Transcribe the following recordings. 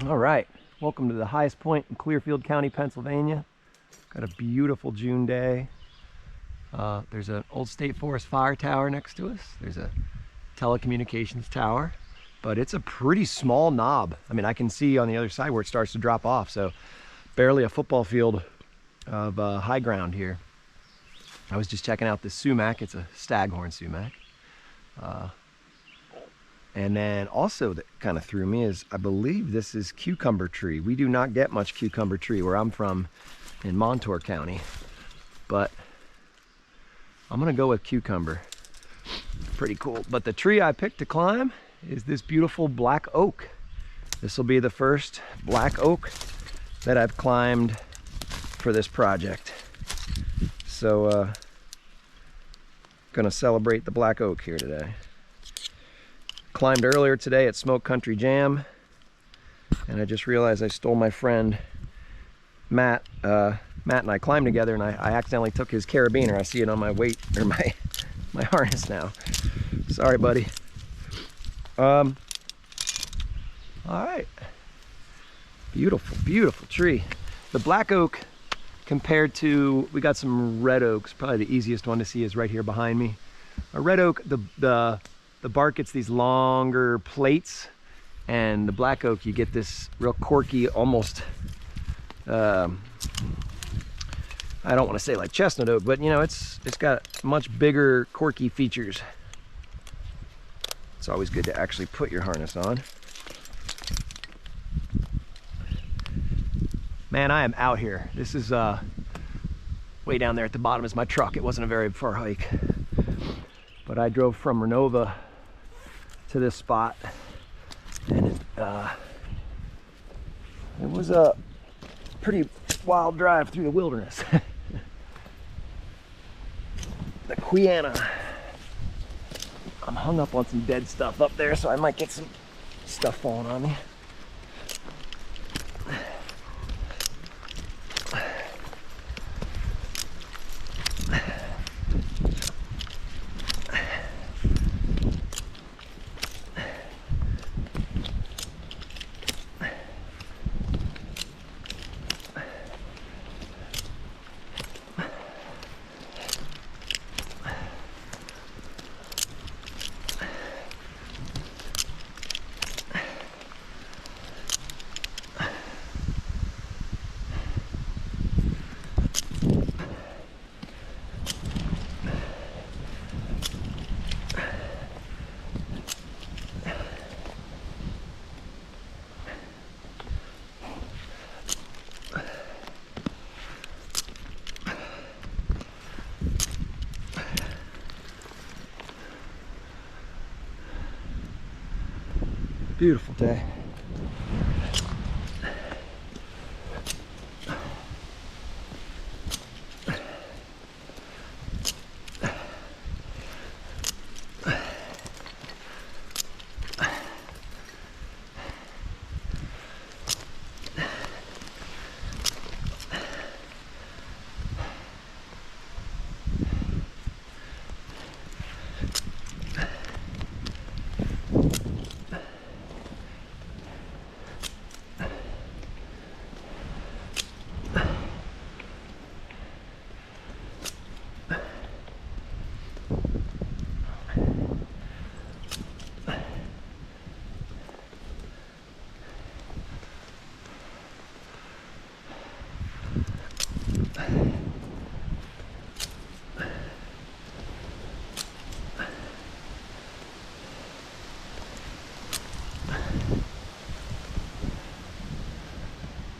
All right, welcome to the highest point in Clearfield County, Pennsylvania. Got a beautiful June day. There's an old State Forest fire tower next to us. There's a telecommunications tower, but it's a pretty small knob. I mean, I can see on the other side where it starts to drop off, so barely a football field of high ground here. I was just checking out this sumac. It's a staghorn sumac. And then also that kind of threw me is, I believe this is cucumber tree. We do not get much cucumber tree where I'm from in Montour County, but I'm gonna go with cucumber. Pretty cool. But the tree I picked to climb is this beautiful black oak. This will be the first black oak that I've climbed for this project. So gonna celebrate the black oak here today. Climbed earlier today at Smoke Country Jam, and I just realized I stole my friend Matt. Matt and I climbed together, and I accidentally took his carabiner. I see it on my weight, or my harness now. Sorry, buddy. All right. Beautiful, beautiful tree. The black oak compared to, we got some red oaks. Probably the easiest one to see is right here behind me. A red oak, the bark gets these longer plates, and the black oak, you get this real corky, almost, I don't want to say like chestnut oak, but you know, it's got much bigger corky features. It's always good to actually put your harness on. Man, I am out here. This is way down there at the bottom is my truck. It wasn't a very far hike, but I drove from Renova to this spot, and it was a pretty wild drive through the wilderness. The Quehanna. I'm hung up on some dead stuff up there, so I might get some stuff falling on me. Beautiful day.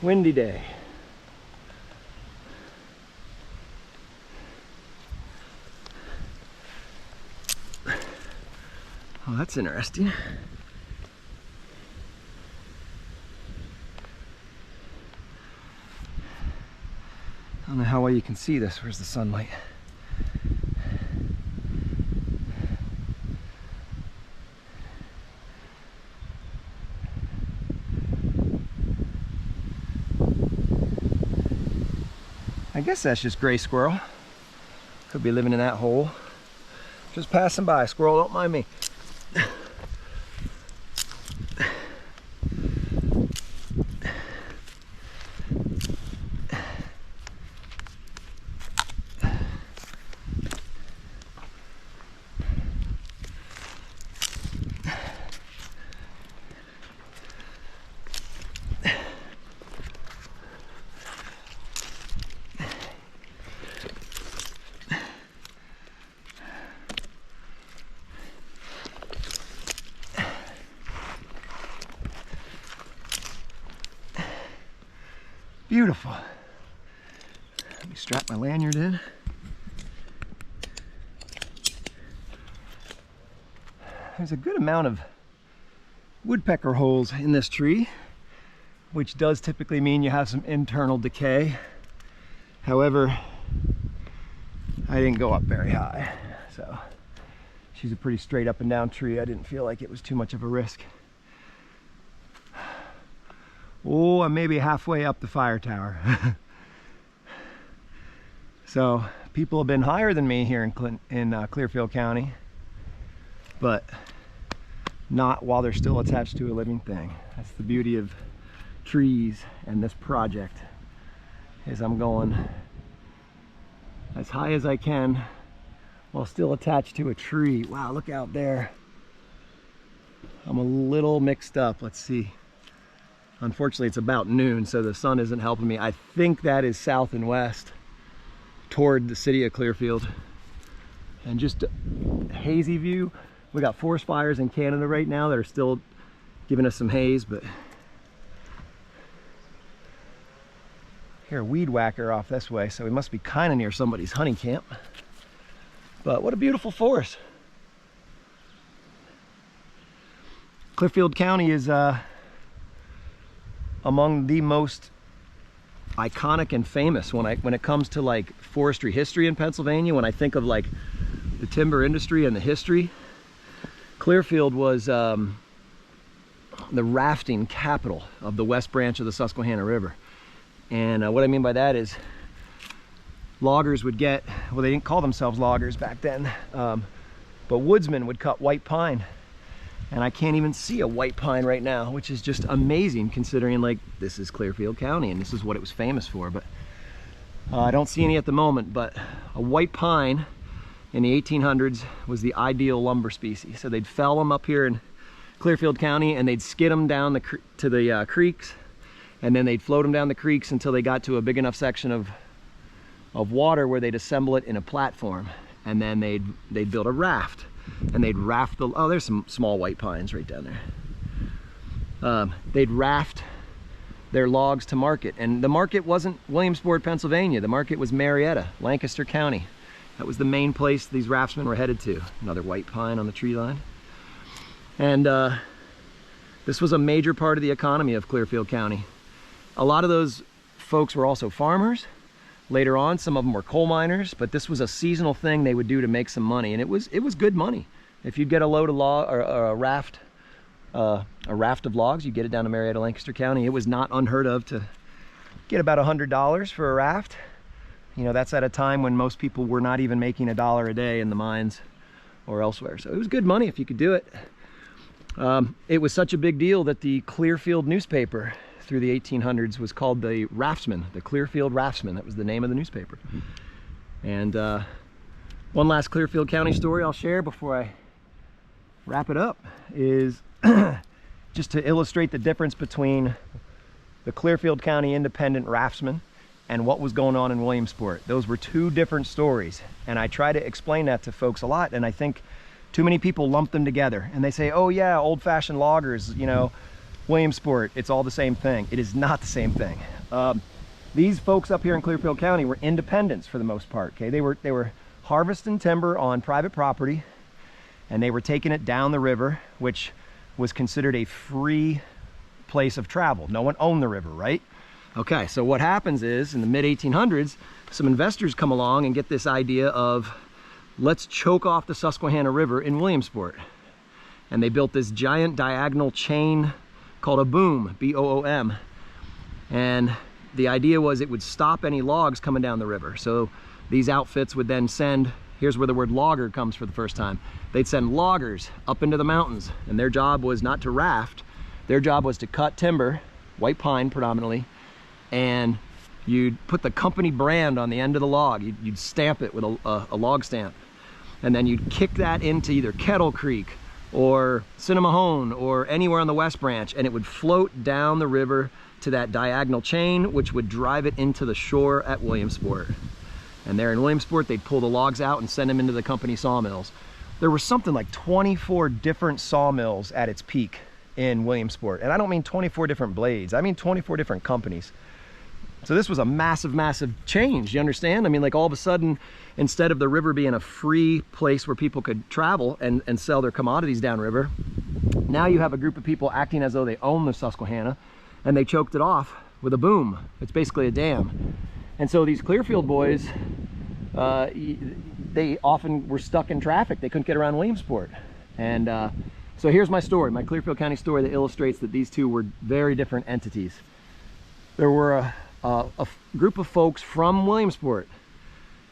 Windy day. Oh, that's interesting. I don't know how well you can see this. Where's the sunlight? I guess that's just gray squirrel. Could be living in that hole. Just passing by. Squirrel, don't mind me. Beautiful. Let me strap my lanyard in. There's a good amount of woodpecker holes in this tree, which does typically mean you have some internal decay. However, I didn't go up very high, so she's a pretty straight up and down tree. I didn't feel like it was too much of a risk. Oh, I'm maybe halfway up the fire tower. So people have been higher than me here in Clearfield County, but not while they're still attached to a living thing. That's the beauty of trees and this project, is I'm going as high as I can while still attached to a tree. Wow, look out there. I'm a little mixed up. Let's see. Unfortunately, it's about noon, so the sun isn't helping me. I think that is south and west toward the city of Clearfield. And just a hazy view. We got forest fires in Canada right now that are still giving us some haze, but hear a weed whacker off this way, so we must be kind of near somebody's hunting camp. But what a beautiful forest. Clearfield County is among the most iconic and famous when it comes to like forestry history in Pennsylvania. When I think of like the timber industry and the history, Clearfield was the rafting capital of the West Branch of the Susquehanna River. And what I mean by that is loggers would get, well, they didn't call themselves loggers back then, but woodsmen would cut white pine. And I can't even see a white pine right now, which is just amazing considering like this is Clearfield County and this is what it was famous for. But I don't see any at the moment, but a white pine in the 1800s was the ideal lumber species. So they'd fell them up here in Clearfield County and they'd skid them down to the creeks, and then they'd float them down the creeks until they got to a big enough section of water where they'd assemble it in a platform, and then they'd build a raft. And they'd raft the, oh, there's some small white pines right down there. They'd raft their logs to market. And the market wasn't Williamsport, Pennsylvania. The market was Marietta, Lancaster County. That was the main place these raftsmen were headed to. Another white pine on the tree line. And this was a major part of the economy of Clearfield County. A lot of those folks were also farmers. Later on, some of them were coal miners, but this was a seasonal thing they would do to make some money, and it was good money. If you'd get a load of log or a raft of logs, you get it down to Marietta, Lancaster County. It was not unheard of to get about $100 for a raft. You know, that's at a time when most people were not even making $1 a day in the mines or elsewhere. So it was good money if you could do it. It was such a big deal that the Clearfield newspaper through the 1800s was called the Raftsman, the Clearfield Raftsman. That was the name of the newspaper. And one last Clearfield County story I'll share before I wrap it up is just to illustrate the difference between the Clearfield County Independent Raftsman and what was going on in Williamsport. Those were two different stories, and I try to explain that to folks a lot, and I think too many people lump them together and they say, oh yeah, old-fashioned loggers, you know, Williamsport, it's all the same thing. It is not the same thing. These folks up here in Clearfield County were independents for the most part. Okay, they were harvesting timber on private property, and they were taking it down the river, which was considered a free place of travel. No one owned the river, right? Okay, so what happens is in the mid 1800s, some investors come along and get this idea of let's choke off the Susquehanna River in Williamsport, and they built this giant diagonal chain called a boom, B-O-O-M, and the idea was it would stop any logs coming down the river. So these outfits would then send, here's where the word logger comes for the first time, they'd send loggers up into the mountains, and their job was not to raft, their job was to cut timber, white pine predominantly, and you'd put the company brand on the end of the log. You'd stamp it with a log stamp, and then you'd kick that into either Kettle Creek or Cinnamahone or anywhere on the West Branch, and it would float down the river to that diagonal chain, which would drive it into the shore at Williamsport. And there in Williamsport, they'd pull the logs out and send them into the company sawmills. There were something like 24 different sawmills at its peak in Williamsport. And I don't mean 24 different blades, I mean 24 different companies. So this was a massive, massive change, you understand? I mean, like all of a sudden, instead of the river being a free place where people could travel and sell their commodities downriver, now you have a group of people acting as though they own the Susquehanna, and they choked it off with a boom. It's basically a dam. And so these Clearfield boys, they often were stuck in traffic. They couldn't get around Williamsport. And so here's my story, my Clearfield County story that illustrates that these two were very different entities. There were a group of folks from Williamsport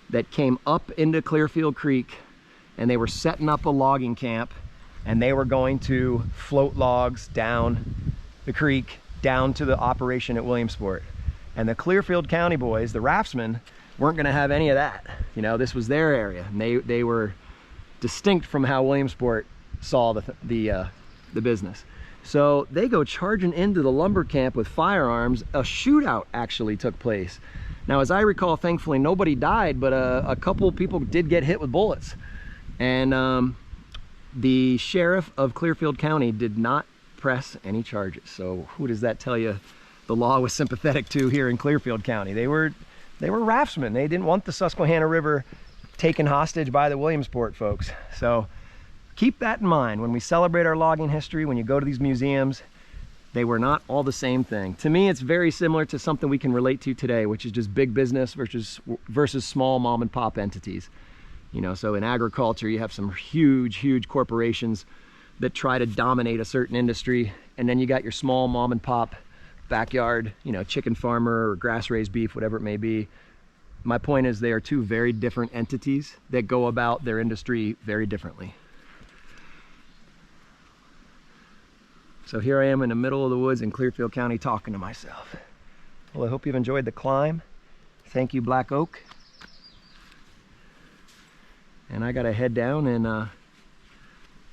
that came up into Clearfield Creek, and they were setting up a logging camp, and they were going to float logs down the creek down to the operation at Williamsport. And the Clearfield County boys, the raftsmen, weren't going to have any of that. You know, this was their area, and they were distinct from how Williamsport saw the business. So they go charging into the lumber camp with firearms. A shootout actually took place. Now, as I recall, thankfully nobody died, but a couple people did get hit with bullets. And the sheriff of Clearfield County did not press any charges. So who does that tell you the law was sympathetic to here in Clearfield County? They were raftsmen. They didn't want the Susquehanna River taken hostage by the Williamsport folks. So keep that in mind when we celebrate our logging history. When you go to these museums, they were not all the same thing. To me, it's very similar to something we can relate to today, which is just big business versus small mom and pop entities. You know, so in agriculture, you have some huge corporations that try to dominate a certain industry, and then you got your small mom and pop backyard, you know, chicken farmer or grass raised beef, whatever it may be. My point is, they are two very different entities that go about their industry very differently. So here I am in the middle of the woods in Clearfield County talking to myself. Well, I hope you've enjoyed the climb. Thank you, Black Oak. And I gotta head down and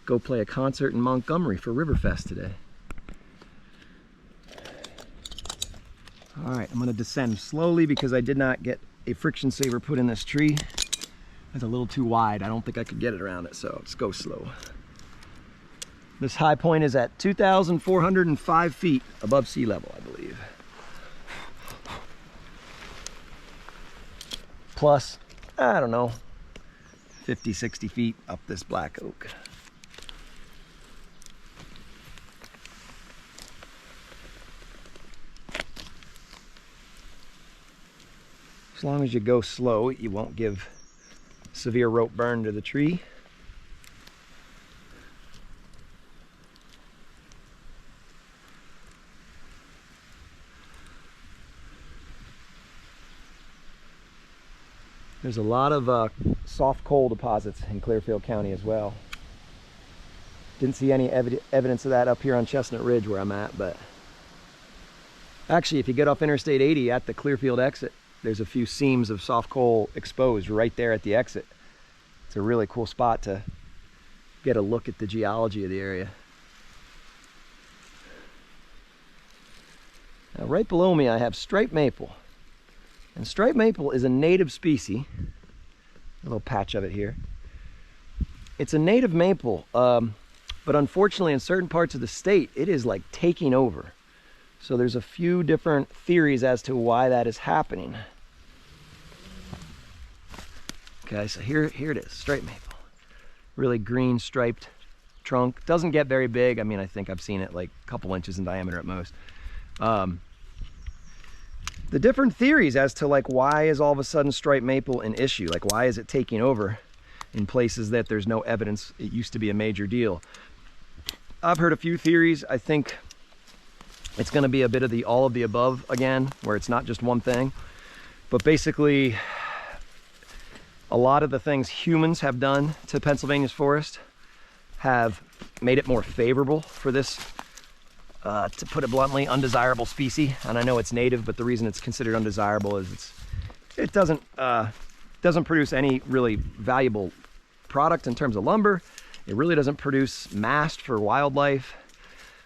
go play a concert in Montgomery for Riverfest today. All right, I'm gonna descend slowly because I did not get a friction saver put in this tree. It's a little too wide. I don't think I could get it around it, so let's go slow. This high point is at 2,405 feet above sea level, I believe. Plus, I don't know, 50, 60 feet up this Black Oak. As long as you go slow, you won't give severe rope burn to the tree. There's a lot of soft coal deposits in Clearfield County as well. Didn't see any evidence of that up here on Chestnut Ridge where I'm at, but actually if you get off Interstate 80 at the Clearfield exit, there's a few seams of soft coal exposed right there at the exit. It's a really cool spot to get a look at the geology of the area. Now, right below me I have striped maple. And striped maple is a native species. A little patch of it here. It's a native maple, but unfortunately in certain parts of the state, it is like taking over. So there's a few different theories as to why that is happening. Okay, so here it is, striped maple. Really green striped trunk. Doesn't get very big. I mean, I think I've seen it like a couple inches in diameter at most. The different theories as to like why is all of a sudden striped maple an issue? Like why is it taking over in places that there's no evidence it used to be a major deal? I've heard a few theories. I think it's going to be a bit of the all of the above again, where it's not just one thing. But basically, a lot of the things humans have done to Pennsylvania's forest have made it more favorable for this, to put it bluntly, undesirable species. And I know it's native, but the reason it's considered undesirable is it doesn't produce any really valuable product in terms of lumber. It really doesn't produce mast for wildlife.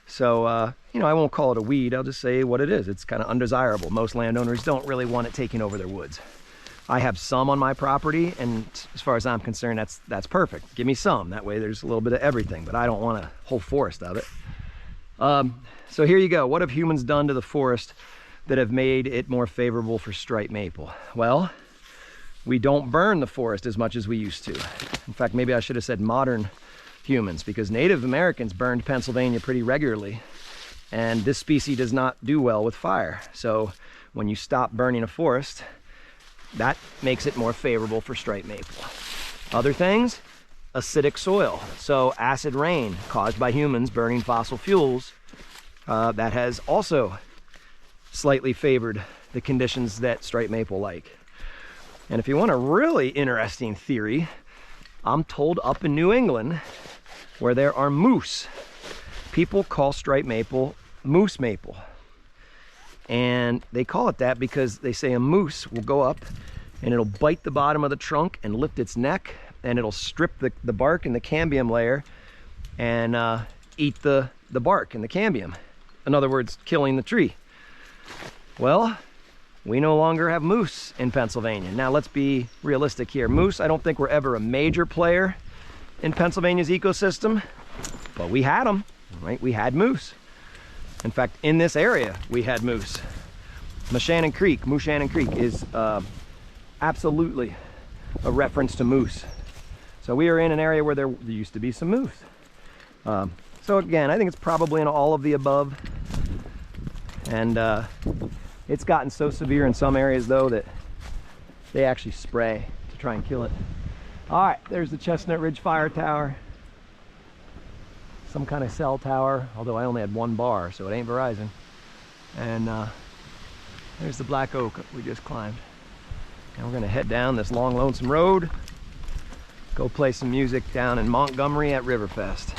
So, you know, I won't call it a weed. I'll just say what it is. It's kind of undesirable. Most landowners don't really want it taking over their woods. I have some on my property, and as far as I'm concerned, that's perfect. Give me some. That way there's a little bit of everything, but I don't want a whole forest of it. So here you go. What have humans done to the forest that have made it more favorable for striped maple? Well, we don't burn the forest as much as we used to. In fact, maybe I should have said modern humans, because Native Americans burned Pennsylvania pretty regularly, and this species does not do well with fire. So when you stop burning a forest, that makes it more favorable for striped maple. Other things, acidic soil. So acid rain caused by humans burning fossil fuels, that has also slightly favored the conditions that striped maple like. And if you want a really interesting theory, I'm told up in New England, where there are moose, people call striped maple moose maple. And they call it that because they say a moose will go up and it'll bite the bottom of the trunk and lift its neck, and it'll strip the bark and the cambium layer and eat the bark and the cambium. In other words, killing the tree. Well, we no longer have moose in Pennsylvania. Now let's be realistic here. Moose, I don't think were ever a major player in Pennsylvania's ecosystem, but we had them, right? We had moose. In fact, in this area, we had moose. Moshannon Creek, Moshannon Creek is absolutely a reference to moose. So we are in an area where there used to be some moose. So again, I think it's probably in all of the above. And it's gotten so severe in some areas though that they actually spray to try and kill it. All right, there's the Chestnut Ridge Fire Tower. Some kind of cell tower, although I only had one bar, so it ain't Verizon. And there's the black oak we just climbed. And we're gonna head down this long, lonesome road, go play some music down in Montgomery at Riverfest.